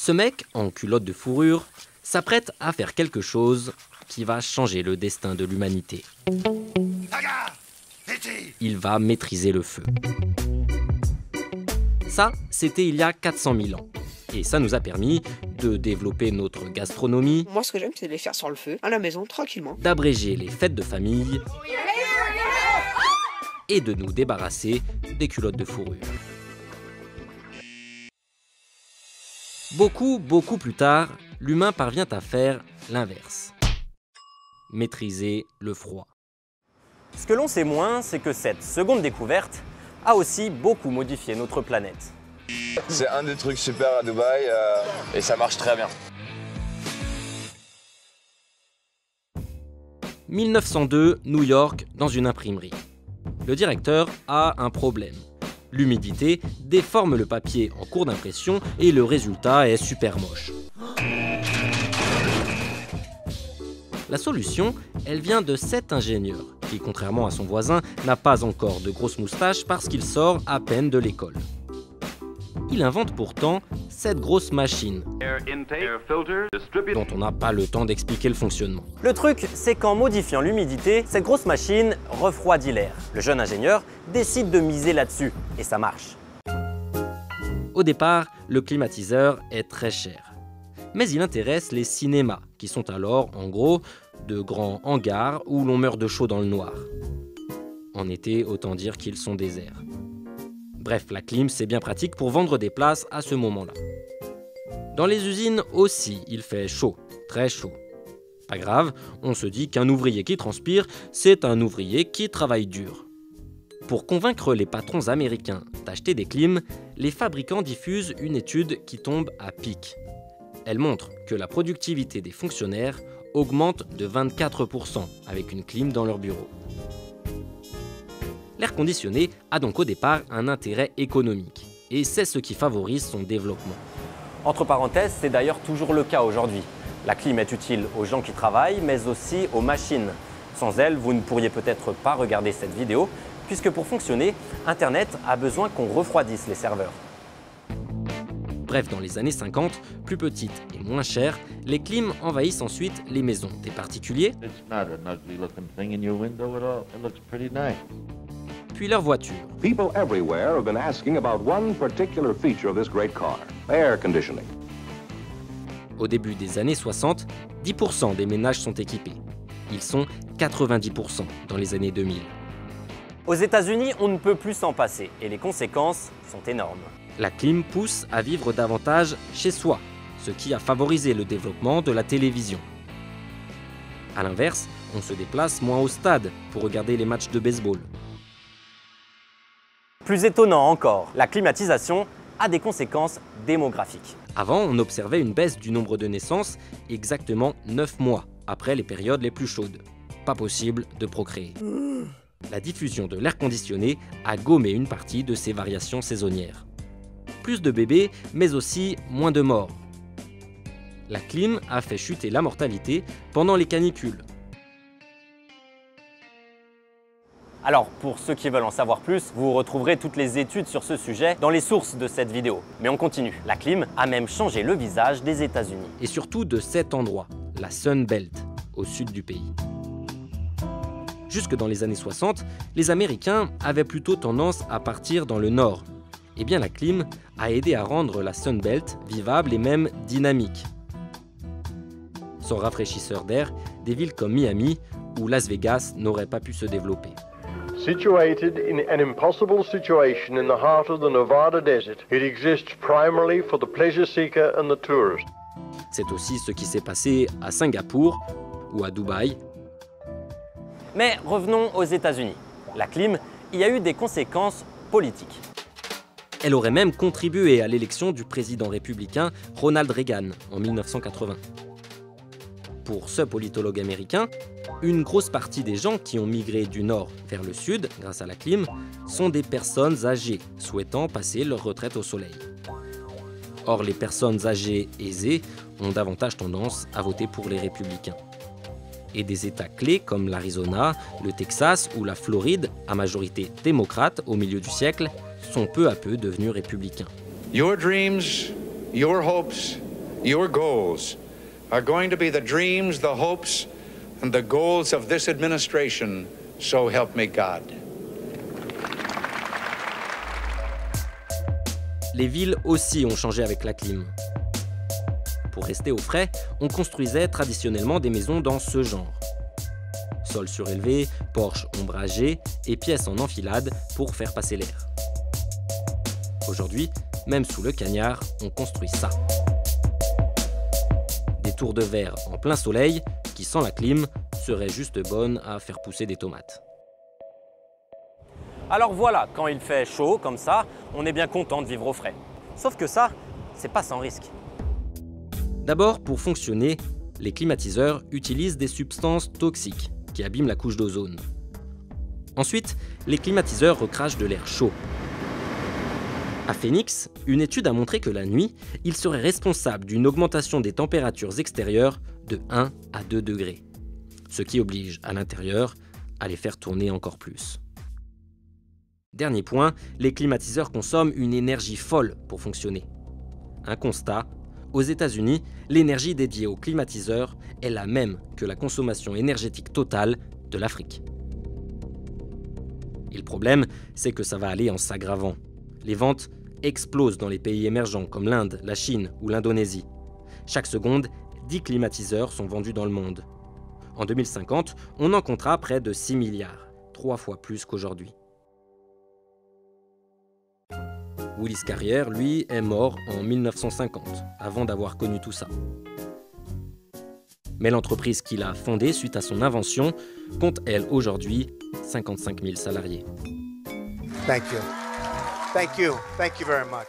Ce mec, en culotte de fourrure, s'apprête à faire quelque chose qui va changer le destin de l'humanité. Il va maîtriser le feu. Ça, c'était il y a 400 000 ans. Et ça nous a permis de développer notre gastronomie. Moi, ce que j'aime, c'est de les faire sur le feu, à la maison, tranquillement. D'abréger les fêtes de famille et de nous débarrasser des culottes de fourrure. Beaucoup plus tard, l'humain parvient à faire l'inverse. Maîtriser le froid. Ce que l'on sait moins, c'est que cette seconde découverte a aussi beaucoup modifié notre planète. C'est un des trucs super à Dubaï et ça marche très bien. 1902, New York, dans une imprimerie. Le directeur a un problème. L'humidité déforme le papier en cours d'impression et le résultat est super moche. La solution, elle vient de cet ingénieur, qui, contrairement à son voisin, n'a pas encore de grosses moustaches parce qu'il sort à peine de l'école. Il invente pourtant cette grosse machine, dont on n'a pas le temps d'expliquer le fonctionnement. Le truc, c'est qu'en modifiant l'humidité, cette grosse machine refroidit l'air. Le jeune ingénieur décide de miser là-dessus, et ça marche. Au départ, le climatiseur est très cher. Mais il intéresse les cinémas, qui sont alors, en gros, de grands hangars où l'on meurt de chaud dans le noir. En été, autant dire qu'ils sont déserts. Bref, la clim, c'est bien pratique pour vendre des places à ce moment-là. Dans les usines aussi, il fait chaud, très chaud. Pas grave, on se dit qu'un ouvrier qui transpire, c'est un ouvrier qui travaille dur. Pour convaincre les patrons américains d'acheter des clims, les fabricants diffusent une étude qui tombe à pic. Elle montre que la productivité des fonctionnaires augmente de 24% avec une clim dans leur bureau. L'air conditionné a donc au départ un intérêt économique, et c'est ce qui favorise son développement. Entre parenthèses, c'est d'ailleurs toujours le cas aujourd'hui. La clim est utile aux gens qui travaillent, mais aussi aux machines. Sans elle, vous ne pourriez peut-être pas regarder cette vidéo, puisque pour fonctionner, Internet a besoin qu'on refroidisse les serveurs. Bref, dans les années 50, plus petites et moins chères, les clims envahissent ensuite les maisons des particuliers, puis leurs voitures. People everywhere have been asking about one particular feature of this great car, air conditioning. Au début des années 60, 10% des ménages sont équipés. Ils sont 90% dans les années 2000. Aux États-Unis, on ne peut plus s'en passer et les conséquences sont énormes. La clim pousse à vivre davantage chez soi, ce qui a favorisé le développement de la télévision. A l'inverse, on se déplace moins au stade pour regarder les matchs de baseball. Plus étonnant encore, la climatisation a des conséquences démographiques. Avant, on observait une baisse du nombre de naissances exactement 9 mois après les périodes les plus chaudes. Pas possible de procréer. La diffusion de l'air conditionné a gommé une partie de ces variations saisonnières. Plus de bébés, mais aussi moins de morts. La clim a fait chuter la mortalité pendant les canicules. Alors, pour ceux qui veulent en savoir plus, vous retrouverez toutes les études sur ce sujet dans les sources de cette vidéo. Mais on continue. La clim a même changé le visage des États-Unis. Et surtout de cet endroit, la Sun Belt, au sud du pays. Jusque dans les années 60, les Américains avaient plutôt tendance à partir dans le nord. Eh bien, la clim a aidé à rendre la Sun Belt vivable et même dynamique. Sans rafraîchisseur d'air, des villes comme Miami ou Las Vegas n'auraient pas pu se développer. Situated in an impossible situation in the heart of the Nevada desert, it exists primarily for the pleasure seeker and the tourist. C'est aussi ce qui s'est passé à Singapour ou à Dubaï. Mais revenons aux États-Unis. La clim y a eu des conséquences politiques. Elle aurait même contribué à l'élection du président républicain Ronald Reagan en 1980. Pour ce politologue américain, une grosse partie des gens qui ont migré du nord vers le sud grâce à la clim sont des personnes âgées souhaitant passer leur retraite au soleil. Or, les personnes âgées aisées ont davantage tendance à voter pour les républicains. Et des États clés comme l'Arizona, le Texas ou la Floride, à majorité démocrate au milieu du siècle, sont peu à peu devenus républicains. Your dreams, your hopes, Your goals are going to be the dreams, the hopes, and the goals of this administration, so help me God. Les villes aussi ont changé avec la clim. Pour rester au frais, on construisait traditionnellement des maisons dans ce genre. Sol surélevé, porche ombragé et pièces en enfilade pour faire passer l'air. Aujourd'hui, même sous le cagnard, on construit ça. Des tours de verre en plein soleil qui, sans la clim, seraient juste bonnes à faire pousser des tomates. Alors voilà, quand il fait chaud comme ça, on est bien content de vivre au frais. Sauf que ça, c'est pas sans risque. D'abord, pour fonctionner, les climatiseurs utilisent des substances toxiques qui abîment la couche d'ozone. Ensuite, les climatiseurs recrachent de l'air chaud. À Phoenix, une étude a montré que la nuit, ils seraient responsables d'une augmentation des températures extérieures de 1 à 2 degrés, ce qui oblige à l'intérieur à les faire tourner encore plus. Dernier point, les climatiseurs consomment une énergie folle pour fonctionner. Un constat, aux États-Unis, l'énergie dédiée aux climatiseurs est la même que la consommation énergétique totale de l'Afrique. Et le problème, c'est que ça va aller en s'aggravant. Les ventes explosent dans les pays émergents comme l'Inde, la Chine ou l'Indonésie. Chaque seconde, 10 climatiseurs sont vendus dans le monde. En 2050, on en comptera près de 6 milliards, 3 fois plus qu'aujourd'hui. Willis Carrier, lui, est mort en 1950, avant d'avoir connu tout ça. Mais l'entreprise qu'il a fondée suite à son invention compte, elle, aujourd'hui, 55 000 salariés. Thank you. Thank you. Thank you very much.